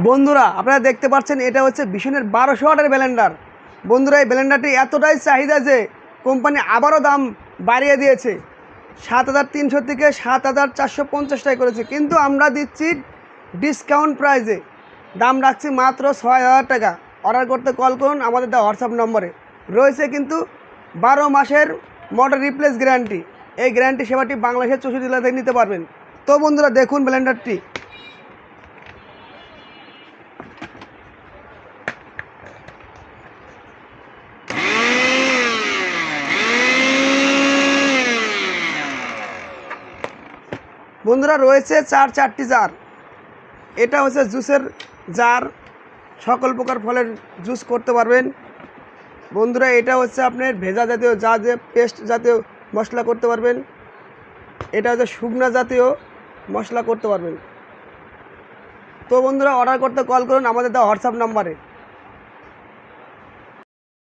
বন্ধুরা আপনারা দেখতে পাচ্ছেন এটা হচ্ছে ভীষণের 1200 ওয়াটের ব্লেন্ডার। বন্ধুরা এই ব্লেন্ডারটি এতটাই চাহিদা যে কোম্পানি আবারও দাম বাড়িয়ে দিয়েছে, 7300 থেকে 7450 টাকা করেছে, কিন্তু আমরা দিচ্ছি ডিসকাউন্ট প্রাইসে, দাম রাখছি মাত্র 6000 টাকা। অর্ডার করতে কল করুন আমাদের দেওয়া হোয়াটসঅ্যাপ নম্বরে। রয়েছে কিন্তু 12 মাসের মোটর রিপ্লেস গ্যারান্টি। এই গ্যারান্টি সেবাটি বাংলাদেশের 64 জেলা থেকে নিতে পারবেন। তো বন্ধুরা দেখুন ব্লেন্ডারটি। বন্ধুরা রয়েছে চারটি জার। এটা হচ্ছে জুসের জার, সকল প্রকার ফলের জুস করতে পারবেন। বন্ধুরা এটা হচ্ছে আপনার ভেজা জাতীয় যে পেস্ট জাতীয় মশলা করতে পারবেন। এটা হচ্ছে শুকনা জাতীয় মশলা করতে পারবেন। তো বন্ধুরা অর্ডার করতে কল করুন আমাদের দেওয়া হোয়াটসঅ্যাপ নাম্বারে।